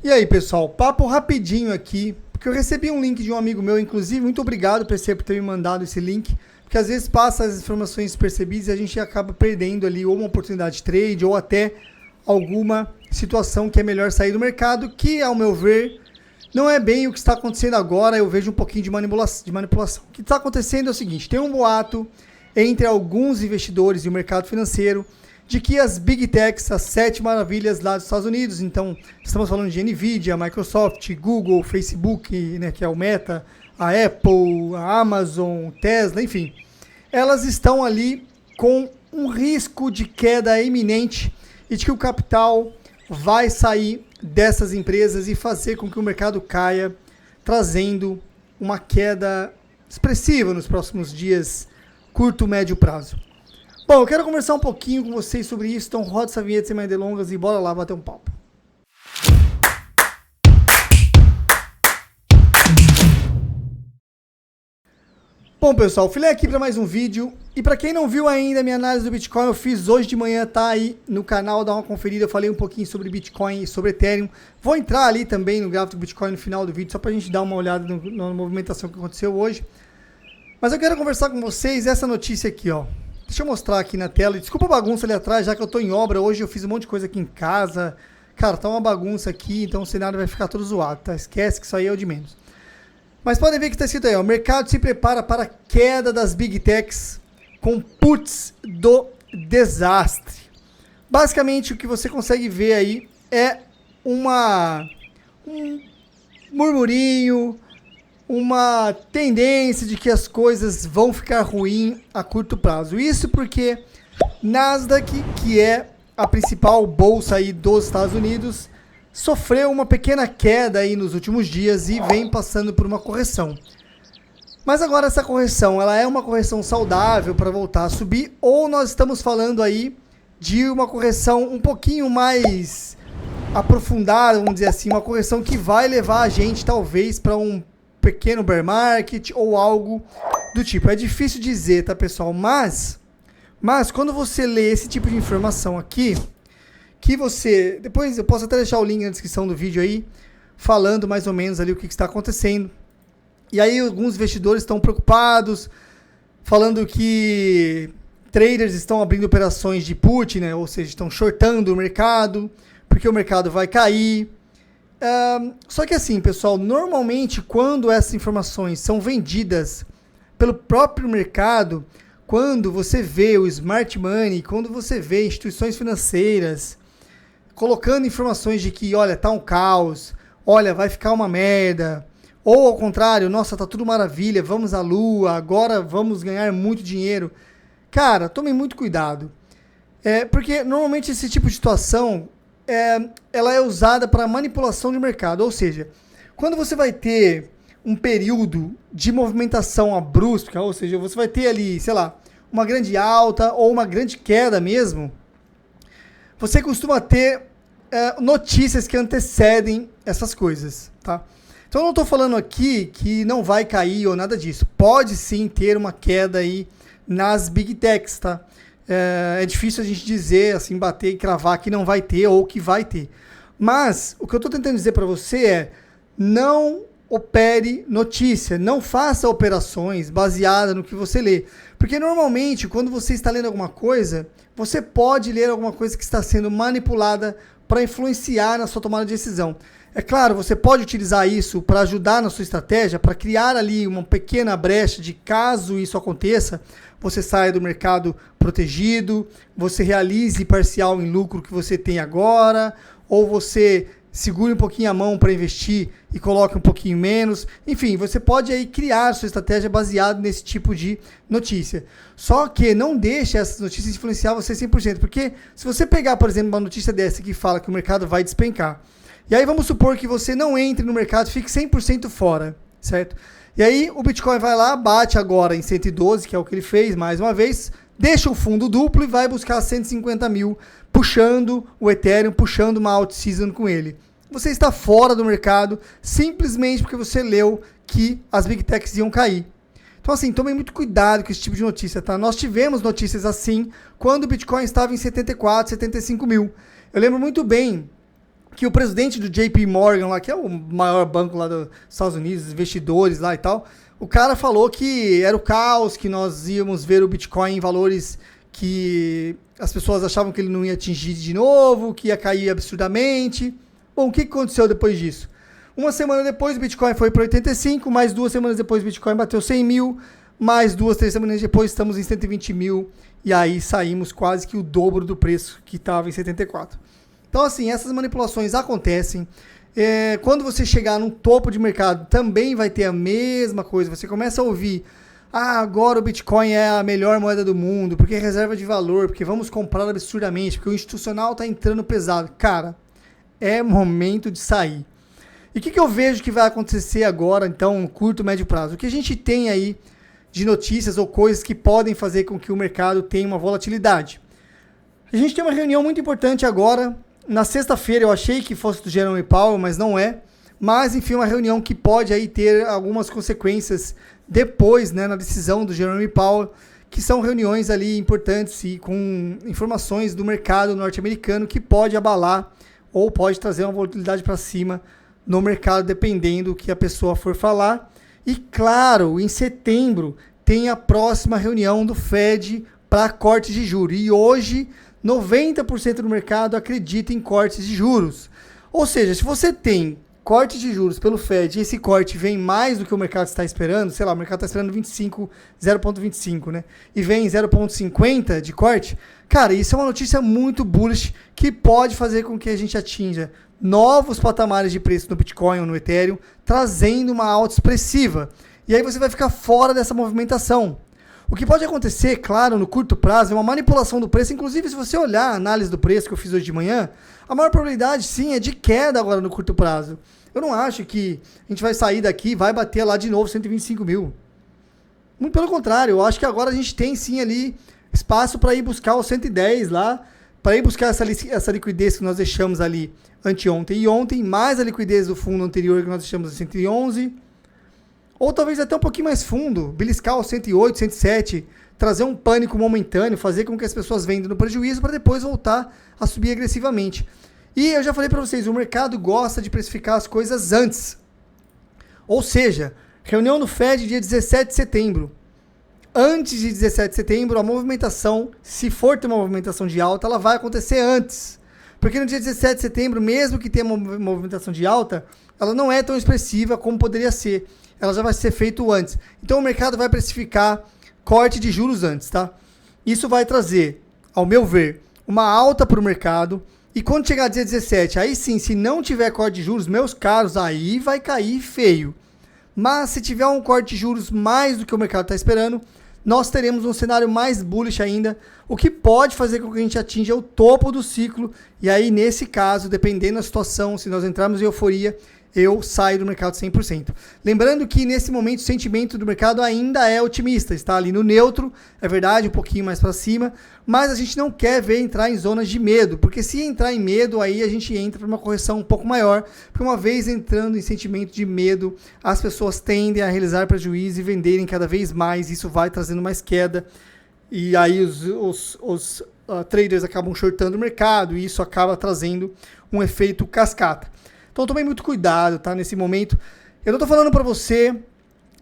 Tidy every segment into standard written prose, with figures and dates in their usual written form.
E aí, pessoal, papo rapidinho aqui, porque eu recebi um link de um amigo meu, inclusive, muito obrigado, PC, por ter me mandado esse link, porque às vezes passa as informações despercebidas e a gente acaba perdendo ali ou uma oportunidade de trade ou até alguma situação que é melhor sair do mercado, que, ao meu ver, não é bem o que está acontecendo agora. Eu vejo um pouquinho de manipulação. O que está acontecendo é o seguinte, tem um boato entre alguns investidores e o mercado financeiro de que as Big Techs, as 7 maravilhas lá dos Estados Unidos, então estamos falando de Nvidia, Microsoft, Google, Facebook, né, que é o Meta, a Apple, a Amazon, Tesla, enfim, elas estão ali com um risco de queda iminente e de que o capital vai sair dessas empresas e fazer com que o mercado caia, trazendo uma queda expressiva nos próximos dias, curto, médio prazo. Bom, eu quero conversar um pouquinho com vocês sobre isso, então roda essa vinheta sem mais delongas e bora lá bater um papo. Bom, pessoal, filei aqui para mais um vídeo, e para quem não viu ainda a minha análise do Bitcoin, eu fiz hoje de manhã, tá aí no canal, dá uma conferida, eu falei um pouquinho sobre Bitcoin e sobre Ethereum. Vou entrar ali também no gráfico do Bitcoin no final do vídeo, só para a gente dar uma olhada na movimentação que aconteceu hoje. Mas eu quero conversar com vocês essa notícia aqui, ó. Deixa eu mostrar aqui na tela. Desculpa a bagunça ali atrás, já que eu tô em obra. Hoje eu fiz um monte de coisa aqui em casa. Cara, tá uma bagunça aqui, então o cenário vai ficar todo zoado, tá? Esquece que isso aí é o de menos. Mas podem ver que tá escrito aí, ó. O mercado se prepara para a queda das Big Techs com puts do desastre. Basicamente, o que você consegue ver aí é um murmurinho, uma tendência de que as coisas vão ficar ruins a curto prazo. Isso porque Nasdaq, que é a principal bolsa aí dos Estados Unidos, sofreu uma pequena queda aí nos últimos dias e vem passando por uma correção. Mas agora essa correção, ela é uma correção saudável para voltar a subir, ou nós estamos falando aí de uma correção um pouquinho mais aprofundada, vamos dizer assim, uma correção que vai levar a gente talvez para um pequeno bear market ou algo do tipo. É difícil dizer, tá, pessoal? Mas quando você lê esse tipo de informação aqui, que você... Depois eu posso até deixar o link na descrição do vídeo aí, falando mais ou menos ali o que está acontecendo. E aí alguns investidores estão preocupados, falando que traders estão abrindo operações de put, né? Ou seja, estão shortando o mercado, porque o mercado vai cair. Só que assim, pessoal, normalmente quando essas informações são vendidas pelo próprio mercado, quando você vê o smart money, quando você vê instituições financeiras colocando informações de que, olha, tá um caos, olha, vai ficar uma merda, ou ao contrário, nossa, tá tudo maravilha, vamos à lua, agora vamos ganhar muito dinheiro. Cara, tomem muito cuidado, porque normalmente esse tipo de situação ela é usada para manipulação de mercado, ou seja, quando você vai ter um período de movimentação brusca, ou seja, você vai ter ali, sei lá, uma grande alta ou uma grande queda mesmo, você costuma ter notícias que antecedem essas coisas, tá? Então eu não estou falando aqui que não vai cair ou nada disso, pode sim ter uma queda aí nas Big Techs, tá? É difícil a gente dizer, assim, bater e cravar que não vai ter ou que vai ter. Mas o que eu estou tentando dizer para você é: não opere notícia, não faça operações baseadas no que você lê. Porque normalmente, quando você está lendo alguma coisa, você pode ler alguma coisa que está sendo manipulada para influenciar na sua tomada de decisão. É claro, você pode utilizar isso para ajudar na sua estratégia, para criar ali uma pequena brecha de caso isso aconteça, você saia do mercado protegido, você realize parcial em lucro que você tem agora, ou você segure um pouquinho a mão para investir e coloque um pouquinho menos. Enfim, você pode aí criar sua estratégia baseada nesse tipo de notícia. Só que não deixe essas notícias influenciar você 100%, porque se você pegar, por exemplo, uma notícia dessa que fala que o mercado vai despencar, e aí vamos supor que você não entre no mercado, fique 100% fora, certo? E aí o Bitcoin vai lá, bate agora em 112, que é o que ele fez mais uma vez, deixa o fundo duplo e vai buscar 150 mil, puxando o Ethereum, puxando uma out-season com ele. Você está fora do mercado simplesmente porque você leu que as Big Techs iam cair. Então assim, tomem muito cuidado com esse tipo de notícia, tá? Nós tivemos notícias assim quando o Bitcoin estava em 74, 75 mil. Eu lembro muito bem que o presidente do JP Morgan lá, que é o maior banco lá dos Estados Unidos, investidores lá e tal, o cara falou que era o caos, que nós íamos ver o Bitcoin em valores que as pessoas achavam que ele não ia atingir de novo, que ia cair absurdamente. Bom, o que aconteceu depois disso? Uma semana depois o Bitcoin foi para 85, mais 2 semanas depois o Bitcoin bateu 100 mil, mais 2, 3 semanas depois estamos em 120 mil, e aí saímos quase que o dobro do preço que estava em 74. Então assim, essas manipulações acontecem. Quando você chegar no topo de mercado, também vai ter a mesma coisa. Você começa a ouvir, agora o Bitcoin é a melhor moeda do mundo, porque é reserva de valor, porque vamos comprar absurdamente, porque o institucional está entrando pesado. Cara, é momento de sair. E o que eu vejo que vai acontecer agora, então, no curto e médio prazo? O que a gente tem aí de notícias ou coisas que podem fazer com que o mercado tenha uma volatilidade? A gente tem uma reunião muito importante agora. Na sexta-feira eu achei que fosse do Jerome Powell, mas não é. Mas, enfim, uma reunião que pode aí ter algumas consequências depois, né, na decisão do Jerome Powell, que são reuniões ali importantes e com informações do mercado norte-americano que pode abalar ou pode trazer uma volatilidade para cima no mercado, dependendo do que a pessoa for falar. E, claro, em setembro tem a próxima reunião do Fed para cortes de juros. E hoje, 90% do mercado acredita em cortes de juros. Ou seja, se você tem corte de juros pelo Fed e esse corte vem mais do que o mercado está esperando, sei lá, o mercado está esperando 0,25, né? E vem 0,50 de corte, cara, isso é uma notícia muito bullish que pode fazer com que a gente atinja novos patamares de preço no Bitcoin ou no Ethereum, trazendo uma alta expressiva. E aí você vai ficar fora dessa movimentação. O que pode acontecer, claro, no curto prazo, é uma manipulação do preço. Inclusive, se você olhar a análise do preço que eu fiz hoje de manhã, a maior probabilidade, sim, é de queda agora no curto prazo. Eu não acho que a gente vai sair daqui e vai bater lá de novo 125 mil. Muito pelo contrário, eu acho que agora a gente tem, sim, ali espaço para ir buscar os 110 lá, para ir buscar essa liquidez que nós deixamos ali anteontem e ontem, mais a liquidez do fundo anterior que nós deixamos em 111, ou talvez até um pouquinho mais fundo, beliscar o 108, 107, trazer um pânico momentâneo, fazer com que as pessoas vendam no prejuízo para depois voltar a subir agressivamente. E eu já falei para vocês, o mercado gosta de precificar as coisas antes. Ou seja, reunião do Fed dia 17 de setembro. Antes de 17 de setembro, a movimentação, se for ter uma movimentação de alta, ela vai acontecer antes. Porque no dia 17 de setembro, mesmo que tenha uma movimentação de alta, ela não é tão expressiva como poderia ser. Ela já vai ser feita antes. Então o mercado vai precificar corte de juros antes, tá? Isso vai trazer, ao meu ver, uma alta para o mercado. E quando chegar dia 17, aí sim, se não tiver corte de juros, meus caros, aí vai cair feio. Mas se tiver um corte de juros mais do que o mercado está esperando, nós teremos um cenário mais bullish ainda, o que pode fazer com que a gente atinja o topo do ciclo. E aí, nesse caso, dependendo da situação, se nós entrarmos em euforia, eu saio do mercado 100%. Lembrando que, nesse momento, o sentimento do mercado ainda é otimista, está ali no neutro, é verdade, um pouquinho mais para cima, mas a gente não quer ver entrar em zonas de medo, porque se entrar em medo, aí a gente entra para uma correção um pouco maior, porque uma vez entrando em sentimento de medo, as pessoas tendem a realizar prejuízo e venderem cada vez mais, isso vai trazendo mais queda, e aí os traders acabam shortando o mercado, e isso acaba trazendo um efeito cascata. Então tomem muito cuidado, tá? Nesse momento. Eu não tô falando para você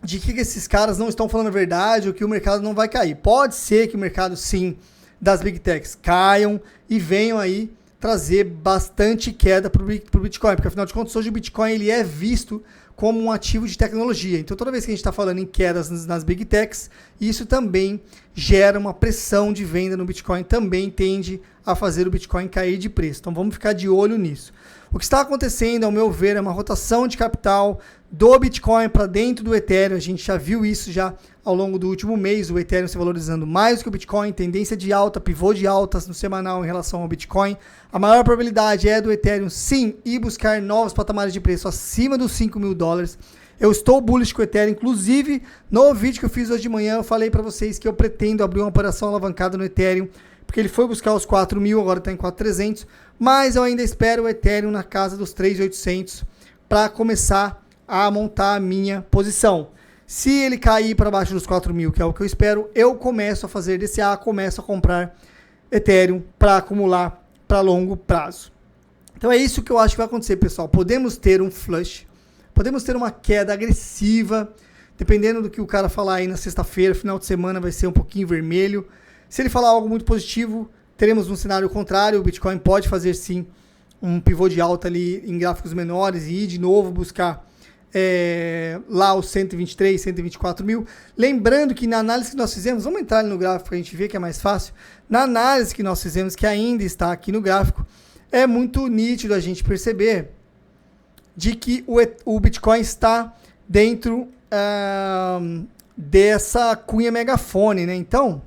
de que esses caras não estão falando a verdade ou que o mercado não vai cair. Pode ser que o mercado, sim, das Big Techs caiam e venham aí trazer bastante queda para o Bitcoin. Porque, afinal de contas, hoje o Bitcoin ele é visto como um ativo de tecnologia. Então, toda vez que a gente está falando em quedas nas Big Techs, isso também gera uma pressão de venda no Bitcoin, também tende a fazer o Bitcoin cair de preço. Então, vamos ficar de olho nisso. O que está acontecendo, ao meu ver, é uma rotação de capital do Bitcoin para dentro do Ethereum. A gente já viu isso já ao longo do último mês, o Ethereum se valorizando mais do que o Bitcoin, tendência de alta, pivô de altas no semanal em relação ao Bitcoin. A maior probabilidade é do Ethereum, sim, ir buscar novos patamares de preço acima dos $5.000. Eu estou bullish com o Ethereum, inclusive no vídeo que eu fiz hoje de manhã, eu falei para vocês que eu pretendo abrir uma operação alavancada no Ethereum, porque ele foi buscar os 4.000, agora está em 4.300, mas eu ainda espero o Ethereum na casa dos 3.800 para começar a montar a minha posição. Se ele cair para baixo dos 4.000, que é o que eu espero, eu começo a fazer DCA, começo a comprar Ethereum para acumular para longo prazo. Então é isso que eu acho que vai acontecer, pessoal. Podemos ter um flush, podemos ter uma queda agressiva, dependendo do que o cara falar aí na sexta-feira, final de semana vai ser um pouquinho vermelho. Se ele falar algo muito positivo, teremos um cenário contrário, o Bitcoin pode fazer sim um pivô de alta ali em gráficos menores e ir de novo buscar lá os 123, 124 mil. Lembrando que na análise que nós fizemos, vamos entrar ali no gráfico para a gente ver que é mais fácil. Na análise que nós fizemos, que ainda está aqui no gráfico, é muito nítido a gente perceber de que o Bitcoin está dentro dessa cunha megafone, né? Então,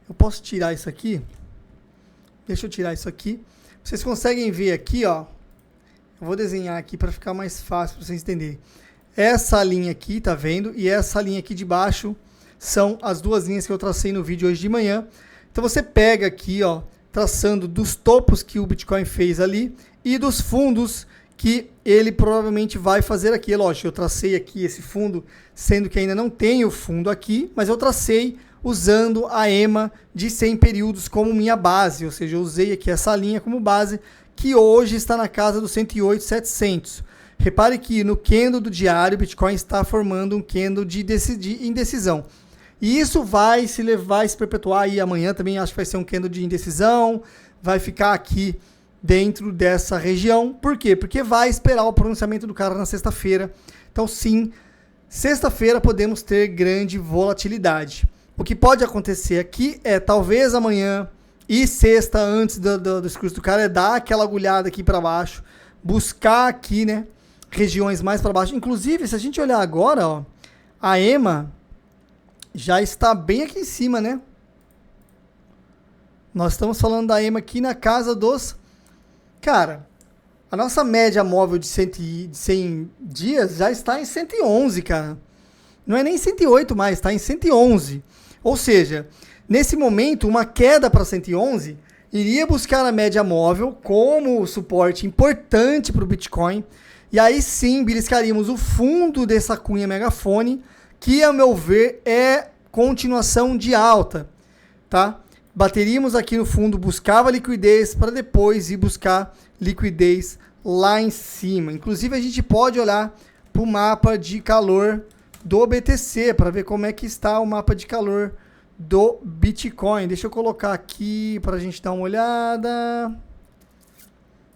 eu posso tirar isso aqui. Deixa eu tirar isso aqui. Vocês conseguem ver aqui, ó. Eu vou desenhar aqui para ficar mais fácil para vocês entenderem. Essa linha aqui, tá vendo? E essa linha aqui de baixo são as duas linhas que eu tracei no vídeo hoje de manhã. Então você pega aqui, ó, traçando dos topos que o Bitcoin fez ali e dos fundos que ele provavelmente vai fazer aqui. É lógico, eu tracei aqui esse fundo, sendo que ainda não tem o fundo aqui, mas eu tracei usando a EMA de 100 períodos como minha base, ou seja, eu usei aqui essa linha como base, que hoje está na casa dos 108.700. Repare que no candle do diário, o Bitcoin está formando um candle de indecisão. E isso vai se perpetuar aí amanhã também, acho que vai ser um candle de indecisão, vai ficar aqui dentro dessa região. Por quê? Porque vai esperar o pronunciamento do cara na sexta-feira. Então sim, sexta-feira podemos ter grande volatilidade. O que pode acontecer aqui é talvez amanhã e sexta, antes do discurso do cara, é dar aquela agulhada aqui para baixo, buscar aqui, né, regiões mais para baixo. Inclusive, se a gente olhar agora, ó, a EMA já está bem aqui em cima, né? Nós estamos falando da EMA aqui na casa dos... Cara, a nossa média móvel de 100 dias já está em 111, cara. Não é nem 108 mais, está em 111. Ou seja, nesse momento, uma queda para 111 iria buscar a média móvel como suporte importante para o Bitcoin. E aí sim, beliscaríamos o fundo dessa cunha megafone, que, a meu ver, é continuação de alta, tá? Bateríamos aqui no fundo, buscava liquidez para depois ir buscar liquidez lá em cima. Inclusive, a gente pode olhar para o mapa de calor do BTC para ver como é que está o mapa de calor do Bitcoin. Deixa eu colocar aqui para a gente dar uma olhada.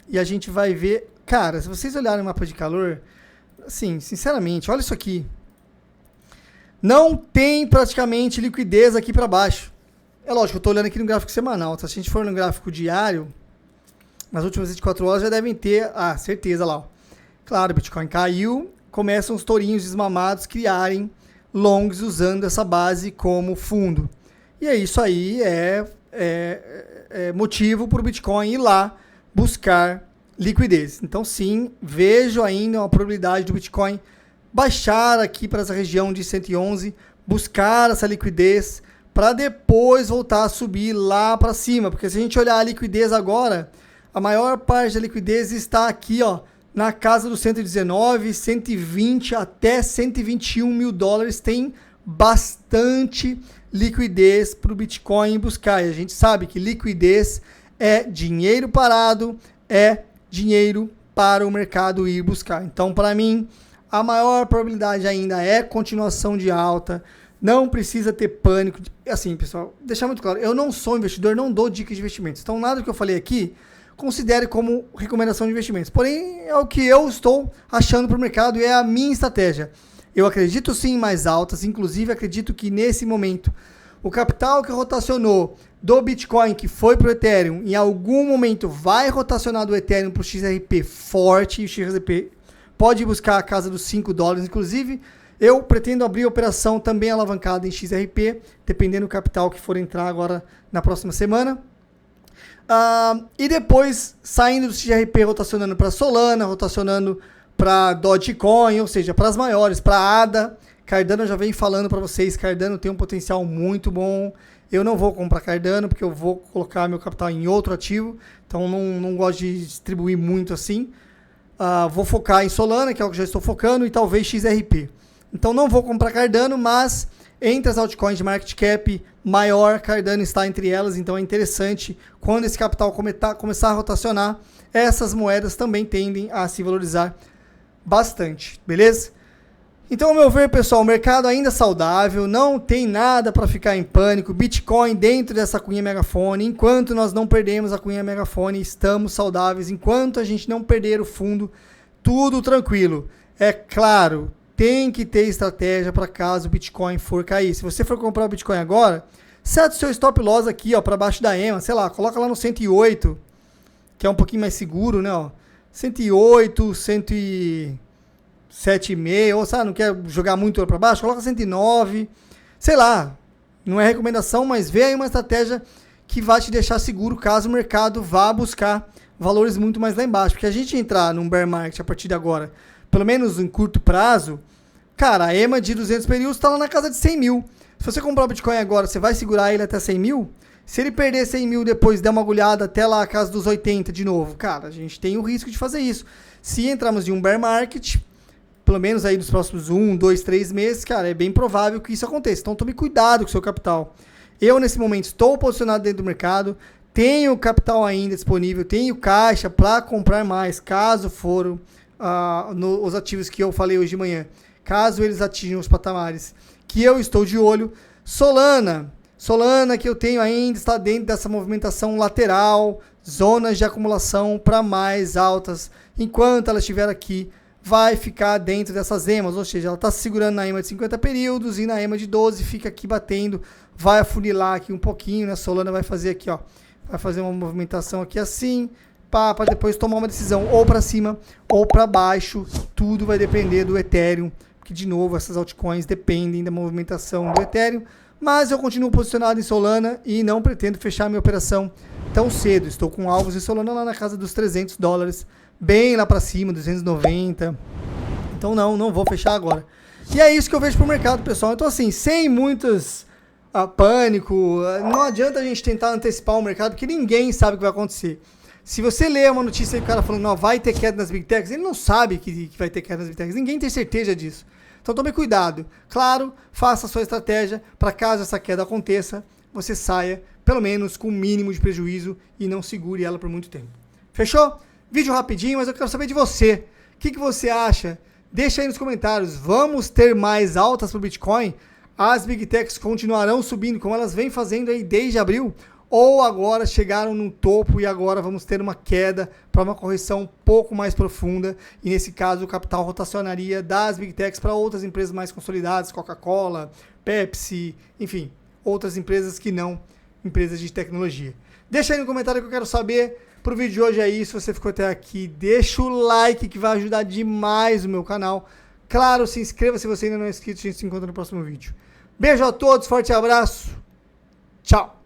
E a gente vai ver... Cara, se vocês olharem o mapa de calor, assim, sinceramente, olha isso aqui. Não tem praticamente liquidez aqui para baixo. É lógico, eu estou olhando aqui no gráfico semanal. Se a gente for no gráfico diário, nas últimas 24 horas já devem ter... Ah, certeza lá, ó. Claro, o Bitcoin caiu, começam os tourinhos desmamados criarem longs usando essa base como fundo. E é isso aí, é motivo para o Bitcoin ir lá buscar liquidez. Então sim, vejo ainda uma probabilidade do Bitcoin baixar aqui para essa região de 111, buscar essa liquidez para depois voltar a subir lá para cima. Porque se a gente olhar a liquidez agora, a maior parte da liquidez está aqui, ó, na casa dos 119, 120 até 121 mil dólares. Tem bastante liquidez para o Bitcoin buscar. E a gente sabe que liquidez é dinheiro parado, é dinheiro para o mercado ir buscar. Então, para mim, a maior probabilidade ainda é continuação de alta. Não precisa ter pânico. Assim, pessoal, deixar muito claro, eu não sou investidor, não dou dicas de investimentos. Então, nada do que eu falei aqui, considere como recomendação de investimentos. Porém, é o que eu estou achando para o mercado e é a minha estratégia. Eu acredito sim em mais altas, inclusive acredito que nesse momento o capital que rotacionou do Bitcoin, que foi para o Ethereum, em algum momento vai rotacionar do Ethereum para o XRP forte, e o XRP pode buscar a casa dos 5 dólares. Inclusive, eu pretendo abrir a operação também alavancada em XRP, dependendo do capital que for entrar agora na próxima semana. E depois, saindo do XRP, rotacionando para Solana, rotacionando para Dogecoin, ou seja, para as maiores, para ADA. Cardano, eu já venho falando para vocês, Cardano tem um potencial muito bom. Eu não vou comprar Cardano, porque eu vou colocar meu capital em outro ativo, então não gosto de distribuir muito assim. Vou focar em Solana, que é o que já estou focando, e talvez XRP. Então não vou comprar Cardano, mas entre as altcoins de market cap maior, Cardano está entre elas, então é interessante quando esse capital começar a rotacionar, essas moedas também tendem a se valorizar bastante, beleza? Então, ao meu ver, pessoal, o mercado ainda é saudável, não tem nada para ficar em pânico, Bitcoin dentro dessa cunha megafone, enquanto nós não perdemos a cunha megafone, estamos saudáveis, enquanto a gente não perder o fundo, tudo tranquilo. É claro, tem que ter estratégia para caso o Bitcoin for cair. Se você for comprar o Bitcoin agora, sete o seu stop loss aqui, ó, para baixo da EMA, sei lá, coloca lá no 108, que é um pouquinho mais seguro, né, ó, 108, 107,5, ou sabe, não quer jogar muito para baixo, coloca 109, sei lá, não é recomendação, mas vê aí uma estratégia que vai te deixar seguro caso o mercado vá buscar valores muito mais lá embaixo, porque a gente entrar num bear market a partir de agora, pelo menos em curto prazo, cara, a EMA de 200 períodos está lá na casa de 100 mil, se você comprar o Bitcoin agora, você vai segurar ele até 100 mil? Se ele perder 100 mil depois, der uma agulhada até lá a casa dos 80 de novo, cara, a gente tem o risco de fazer isso. Se entrarmos em um bear market, pelo menos aí nos próximos 1, 2, 3 meses, cara, é bem provável que isso aconteça. Então tome cuidado com o seu capital. Eu, nesse momento, estou posicionado dentro do mercado, tenho capital ainda disponível, tenho caixa para comprar mais, caso foram os ativos que eu falei hoje de manhã, caso eles atinjam os patamares que eu estou de olho. Solana que eu tenho ainda está dentro dessa movimentação lateral, zonas de acumulação para mais altas. Enquanto ela estiver aqui, vai ficar dentro dessas EMAs, ou seja, ela está se segurando na EMA de 50 períodos e na EMA de 12 fica aqui batendo, vai afunilar aqui um pouquinho, né? Solana vai fazer aqui, ó, vai fazer uma movimentação aqui assim, para depois tomar uma decisão ou para cima ou para baixo. Tudo vai depender do Ethereum, porque de novo essas altcoins dependem da movimentação do Ethereum. Mas eu continuo posicionado em Solana e não pretendo fechar minha operação tão cedo. Estou com alvos em Solana lá na casa dos $300, bem lá para cima, 290. Então não vou fechar agora. E é isso que eu vejo pro mercado, pessoal. Então assim, sem muitos pânico, não adianta a gente tentar antecipar o mercado, porque ninguém sabe o que vai acontecer. Se você lê uma notícia e o cara falando, não, vai ter queda nas Big Techs, ele não sabe que vai ter queda nas Big Techs. Ninguém tem certeza disso. Então tome cuidado. Claro, faça a sua estratégia para caso essa queda aconteça, você saia pelo menos com o mínimo de prejuízo e não segure ela por muito tempo. Fechou? Vídeo rapidinho, mas eu quero saber de você. O que você acha? Deixa aí nos comentários. Vamos ter mais altas para o Bitcoin? As Big Techs continuarão subindo como elas vêm fazendo aí desde abril? Ou agora chegaram no topo e agora vamos ter uma queda para uma correção um pouco mais profunda, e nesse caso o capital rotacionaria das Big Techs para outras empresas mais consolidadas, Coca-Cola, Pepsi, enfim, outras empresas que não empresas de tecnologia. Deixa aí no comentário que eu quero saber. Pro vídeo de hoje é isso. Se você ficou até aqui, deixa o like que vai ajudar demais o meu canal. Claro, se inscreva se você ainda não é inscrito. A gente se encontra no próximo vídeo. Beijo a todos, forte abraço, tchau!